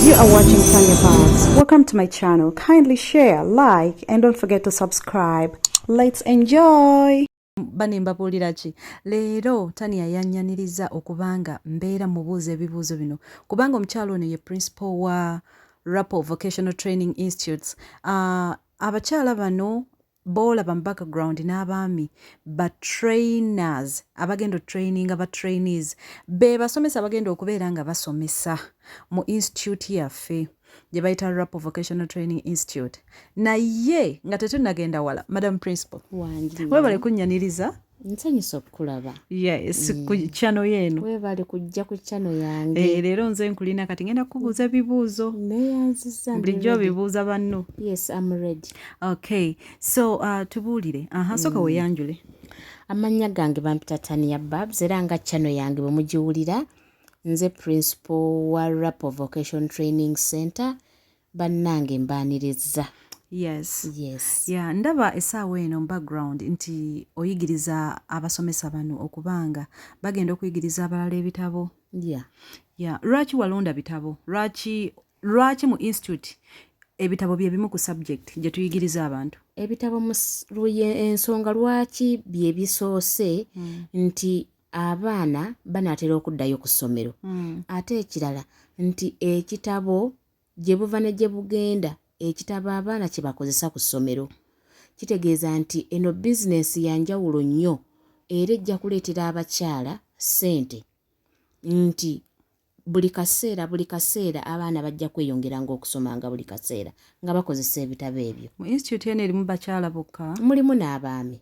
You are watching Tanya Barbs. Welcome to my channel. Kindly share, like, and don't forget to subscribe. Let's enjoy. Bani mbabuulira ki leero Tanya yanyaniriza okubanga mbeera mubuuza ebibuuzo bino kubanga omukyalo ono ye principal wa Rapport Vocational Training Institutes. Abakyala bano boolaba mu background n'abaami ba trainers abagenda training aba trainees be basomesa abagenda okubeera nga basomesa mu institute yaffe gye bayita Rapport Vocational Training Institute. Naye nga tetunnagenda wala, Madam Principal webale kunnyaniriza. Nsanyusa okukulaba. Yes, ku channel yenu. Webale kujja ku channel yange. Leero nze nkulina kati ngenda kubuuza bibuuzo. Neyanziza. Bulijjo bibuuza banno. Yes, I'm ready. Okay, so tubuulire. Soka weyanjule. Amannya gange bampita Tanya Barbs era nga channel yange bwe mugiwulira. Nze principal wa Rapport Vocational Training Center bannange mbaaniriza. Yes. Yes. Yeah, ndaba essaawa eno mu background nti oyigiriza abasomesa bano okubanga bagenda okuyigiriza abalala ebitabo. Yeah. Yeah. Lwaki walonda bitabo? Lwaki mu institute ebitabo bye bimu ku subject gye tuyigiriza abantu? Ebitabo ensonga lwaki bye bisoose nti abaana banaatera okuddayo ku ssomero. Ate ekirala nti ekitabo gye buva ne gye bugenda ekitabo abaana kye bakozesa ku ssomero kitegeeza nti eno bizinesi ya njawulo nnyo era ejja kuleetera abakyala ssente nti buli kaseera abaana bajja kweyongeranga okusomanga buli kaseera nga bakozesa ebitabo ebyo. Mu institute eno erimu bakyala bokka? Mulimu n'abaami.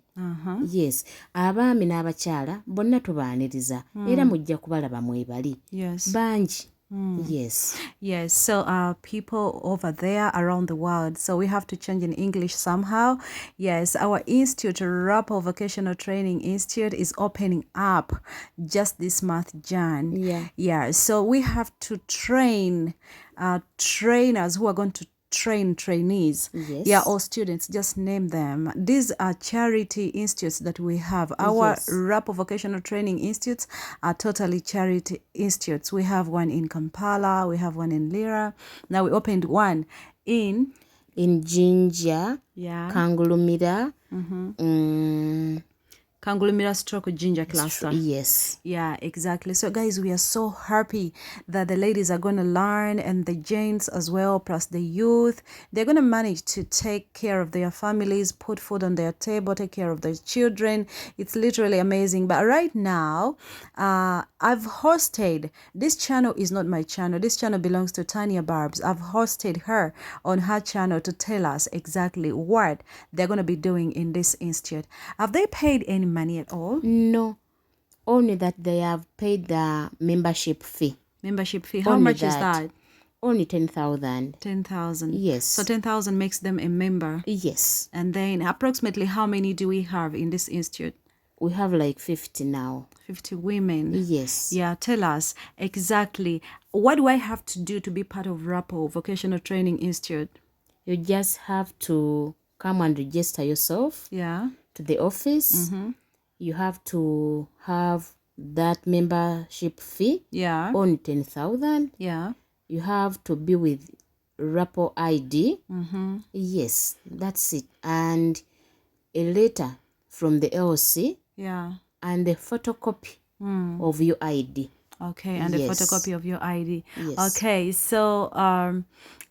Yes, abaami n'abakyala bonna tubaaniriza era mujja kubalaba mwebali. Yes. Bangi. Yes. Yes. So people over there around the world. So we have to change in English somehow. Yes. Our institute, Rapport Vocational Training Institute, is opening up just this month, Jan. Yeah. Yeah. So we have to train trainers who are going to train trainees. Yes. Yeah, all students, just name them. These are charity institutes that we have. Our Yes. Rapport Vocational Training Institutes are totally charity institutes. We have one in Kampala, we have one in Lira. Now we opened one in Jinja, yeah, Kangulumira, Kangulumira stroke Ginger cluster. Yes. Yeah, exactly. So guys, we are so happy that the ladies are going to learn and the gents as well, plus the youth. They're going to manage to take care of their families, put food on their table, take care of their children. It's literally amazing. But right now, I've hosted, this channel is not my channel. This channel belongs to Tanya Barbs. I've hosted her on her channel to tell us exactly what they're going to be doing in this institute. Have they paid any money at all? No, only that they have paid the membership fee. Membership fee. How Only much is that. that? Only 10,000. 10,000. Yes. So 10,000 makes them a member. Yes. And then approximately how many do we have in this institute? We have like 50 now. 50 women. Yes. Yeah, tell us exactly, what do I have to do to be part of Rapport Vocational Training Institute? You just have to come and register yourself Yeah. to the office. You have to have that membership fee Yeah. on 10,000. Yeah. You have to be with Rapport ID. Yes, that's it. And a letter from the LC Yeah. and the photocopy of your ID. Okay, and a Yes. photocopy of your ID. Yes. Okay, so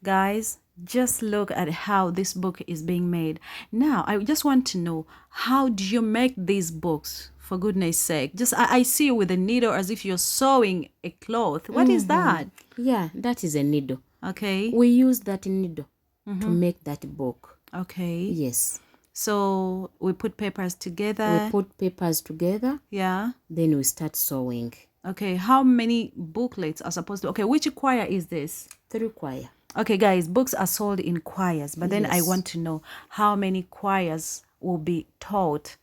guys, just look at how this book is being made. Now, I just want to know, how do you make these books? For goodness sake, just I see you with a needle as if you're sewing a cloth. What is that? Yeah, that is a needle. Okay. We use that needle to make that book. Okay. Yes. So we put papers together. We put papers together, Yeah. then we start sewing. Okay. How many booklets are supposed to? Okay. Which choir is this? 3 choir. Okay, guys. Books are sold in choirs, but then I Yes. want to know how many choirs will be taught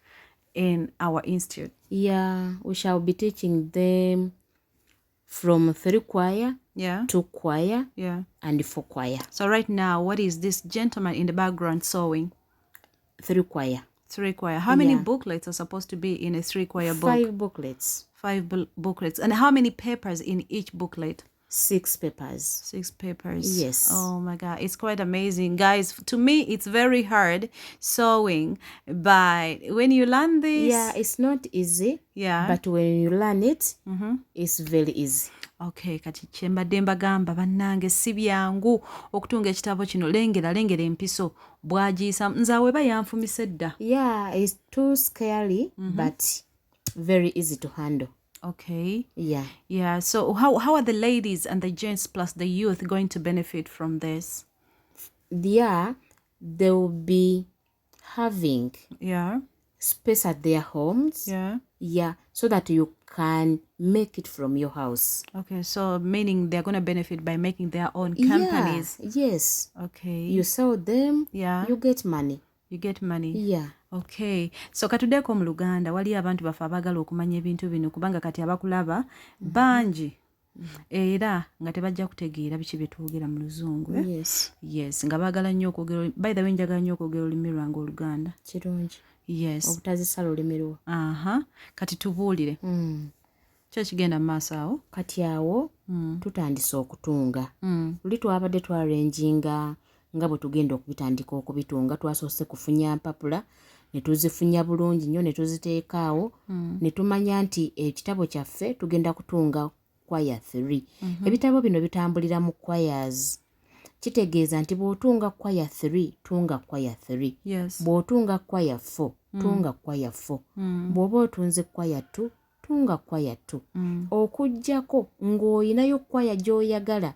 in our institute. Yeah, we shall be teaching them from 3 choir, Yeah. 2 choir, Yeah. and 4 choir. So right now, what is this gentleman in the background sewing? 3 choir. 3 choir. How many Yeah. booklets are supposed to be in a 3 choir book? 5 booklets. 5 booklets. And how many papers in each booklet? 6 papers. 6 papers. Yes. Oh my God. It's quite amazing. Guys, to me, it's very hard sewing. But when you learn this. Yeah, it's not easy. Yeah. But when you learn it, it's very easy. Okay, kati kyembadde mbagamba bannange si byangu okutunga ekitabo kino. Lengera empiso bw'agiyisa nze aweeba yanfumise dda. Yeah, it's too scary, but very easy to handle. Okay. Yeah. So how are the ladies and the gents plus the youth going to benefit from this? Yeah, they will be having space at their homes. Yeah, so that you can make it from your house. Okay, so meaning they're going to benefit by making their own companies. Yes. Okay. You sell them, you get money. You get money. Yeah. Okay. So katuddeko mu Luganda wali abantu bafe abagala okumanya ebintu bino kubanga kati abakulaba bangi era nga tebajja kutegeera biki bye twogera mu Luzungu. Yes, nga baagala nnyo okwogera. By the way, njagala nnyo okwogera olulimi lwange Oluganda. Kirungi. Yes. Obutazisala olulimi lwo. Kati tubuulire. Kyo kigenda mu maaso awo. Kati awo tutandise okutunga. Luli twabadde twarenjinga nga bwe tugenda okubitandika okubitunga, twasoose kufunya mpapula ne tuzifunya bulungi nnyo ne tuziteeka awo ne tumanya nti ekitabo kyaffe tugenda kutunga kwaya 3. Ebitabo bino bitambulira mu kwayas. Kitegeeza nti bw'otunga kwaya 3 tunga kwaya 3. Bw'otunga kwaya 4 tunga kwaya 4. Bw'oba otunze kwaya 2 tunga kwaya 2. Okuggyako ng'oyinayo kwaya gy'oyagala,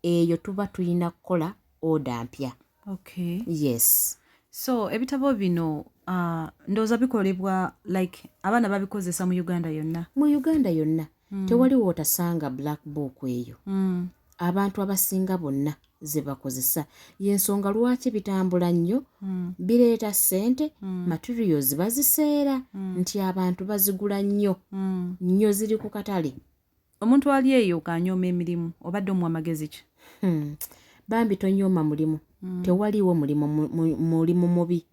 eyo tuba tulina kukola oda mpya. Okay. Yes. So ebitabo bino ndowooza bikolebwa like abaana babikozesa mu Uganda yonna. Mu Uganda yonna. Tewali wootasanga black book eyo. Abantu abasinga bonna ze bakozesa. Y'ensonga lwaki bitambula nnyo, bireeta ssente, materials baziseera nti abantu bazigula nnyo. Nnyo ziri ku katale. Omuntu ali eyo kanyooma emirimu obadde omuwa magezi ki? Bambi tonyooma mulimu. Tewaliwo mulimu mubi.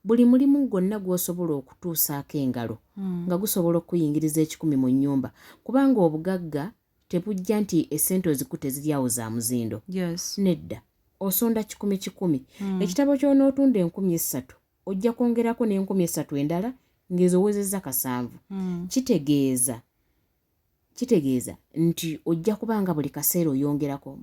Buli mulimu gwonna gw'osobola okutuusaako engalo nga gusobola okuyingiriza 10 mu nnyumba, kubanga obugagga tebujja nti essente ozikutte ziri awo za muzindo. Nedda, osonda 10. Ekitabo ky'onootunda 3,000 ojja kwongerako n'3,000 endala ng'ezowezezza 7. Kitegeeza nti ojja kubanga buli kaseera oyongerako.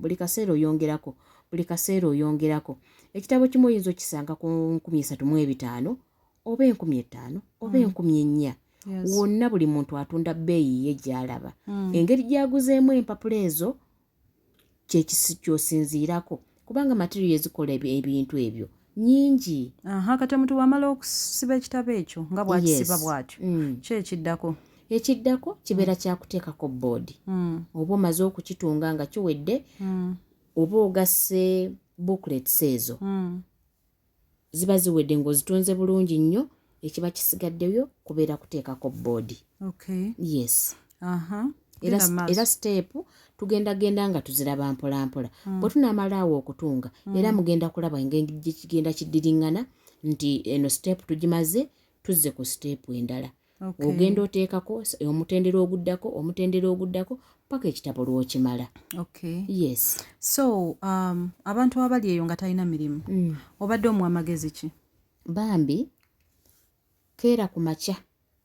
Ekitabo kimu oyinza okisanga ku 3,500 oba 5,000 oba 4,000. Wonna buli muntu atunda bbeeyi ye gy'alaba. Engeri gy'aguzeemu empapula ezo ky'osinziirako, kubanga material ezikola ebintu ebyo nnyingi. Kati omuntu wamala okusiba ekitabo ekyo nga bw'akisiba bw'atyo, ki ekiddako? Ekiddako kibeera kyakuteekako boodi. Oba omaze okukitunga nga kiwedde, oba ogasse booklets ezo ziba ziwedde ng'ozitunze bulungi nnyo, ekiba kisigaddeyo kubeera kuteekako boodi. Okay. Yes. Era step tugenda nga tuziraba mpola. Bwe tunaamala awo okutunga era mugenda kulaba engeri gye kigenda kiddiringana nti eno step tugimaze, tuzze ku step endala. Ogenda oteekako omutendera oguddako paka ekitabo lw'okimala. Okay. Yes. So abantu abali eyo nga talina mirimu obadde omuwa magezi ki? Bambi keera ku makya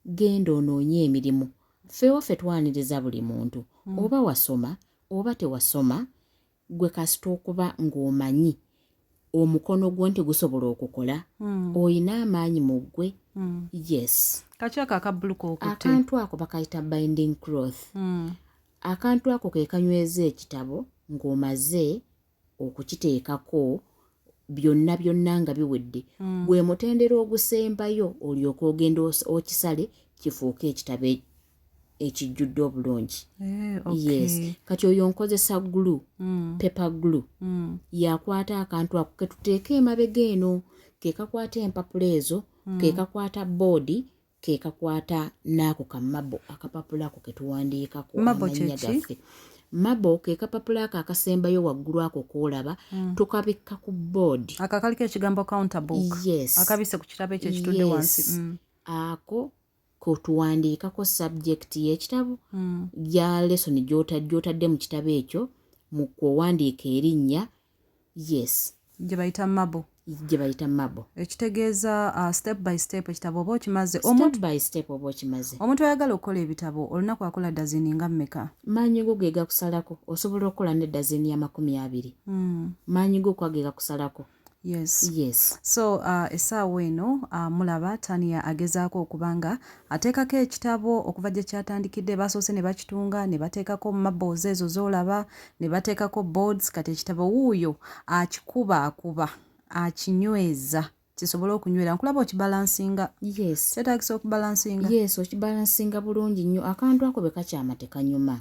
genda onoonye emirimu. Ffe twaniriza buli muntu, oba wasoma oba tewasoma, gwe kasita okuba ng'omanyi omukono gwo nti gusobola okukola, oyina amaanyi mu ggwe. Yes. Kaki akabuluko okutte? Akantu ako bakayita binding cloth. Akantu ako ke kanyweza ekitabo ng'omaze okukiteekako byonna nga biwedde. Gwe mutendera ogusembayo olyoka ogenda okisale kifuuke ekitabo ekijjudde obulungi. Yes. Kati oyo nkozesa glue, paper glue. Yakwata akantu ako ke tuteeka emabega eno, ke kakwata empapula ezo, ke kakwata boodi, ke kakwata n'ako kamabo akapapula ako ke tuwandiikako amannya gaffe. Mabo ke kapapula ako akasembayo waggulu ako koolaba, tukabikka ku boodi. Akakaliko ekigambo counter book. Yes. Akabise ku kitabo ekyo ekitudde wansi. Ako tuwandiikako subject y'ekitabo ya lesson gy'otadde mu kitabo ekyo mu kuwandiika erinnya yes gye bayita mabo ekitegeeza step by step ekitabo oba okimaze omuntu ayagala okukola ebitabo olunaku akola dazini nga mmeka maanyi go ge gakusalako osobola okukola ne dazini ya 20 maanyi go kwa ge gakusalako yes so essaawa eno mulaba Tania agezaako okubanga ateekako ekitabo okuva gye kyatandikidde basoose ne bakitunga ne bateekako marbles ezo z'olaba ne bateekako boards kati ekitabo wuuyo akikuba akinyweza kisobole okunywera nkulaba okibalansinga kyetaagisa okubalansinga okibalansinga bulungi nnyo akantu ako be kakyama tekanyuma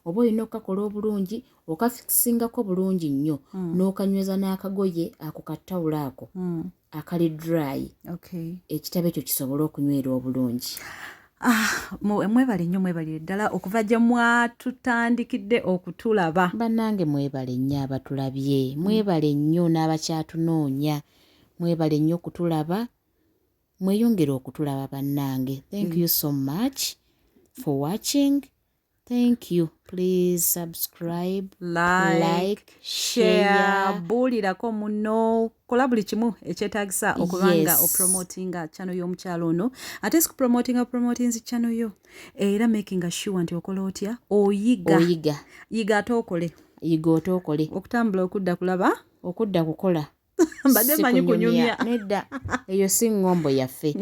oba olina okukakola obulungi okafikisingako bulungi nnyo n'okanyweza n'akagoye ako katawulo ako akali dry ekitabo ekyo kisobole okunywera obulungi mwebale nnyo mwebalire ddala okuva gye mwatutandikidde okutulaba bannange mwebale nnyo abatulabye mwebale nnyo n'abakyatunoonya mwebale nnyo okutulaba mweyongere okutulaba bannange thank you so much for watching thank you please subscribe like share buulirako muno kola buli kimu ekyetaagisa okubanga opromotinga channel y'omukyalo ono ate si kupromotinzi channel yo era making sure nti okola otya oyiga ate okole okutambula okudda kukola mbadde manyi kunyumya nedda eyo si ngombo yaffe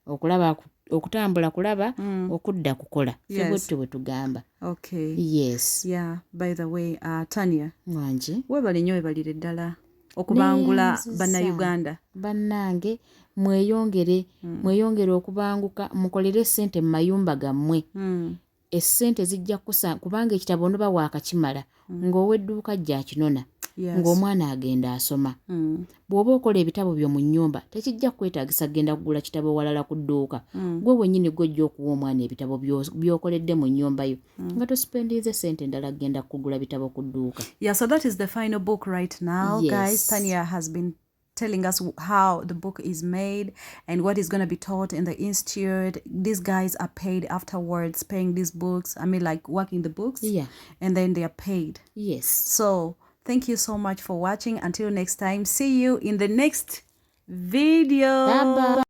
okulaba okutambula kulaba okudda kukola febwettu bwe tugamba by the way Tania wangi webale nnyo webalire ddala okubangula bannayuganda bannange mweyongere okubanguka mukolere ssente mu mayumba gammwe essente zijja kusa kubanga ekitabo onoba waakakimala ng'owedduuka jja kinona ng'omwana agenda asoma bw'oba okola ebitabo byo mu nnyumba tekijja kwetaagisa genda kugula kitabo walala ku dduuka gwe wennyini gw'ojja okuwa omwana ebitabo by'okoledde mu nnyumba yo nga tosipendinze ssente endala genda kugula bitabo ku dduuka so that is the final book right now guys. Tania has been telling us how the book is made and what is going to be taught in the institute. These guys are paid afterwards, paying these books. I mean, like working the books, and then they are paid. So thank you so much for watching. Until next time, see you in the next video. Bye-bye.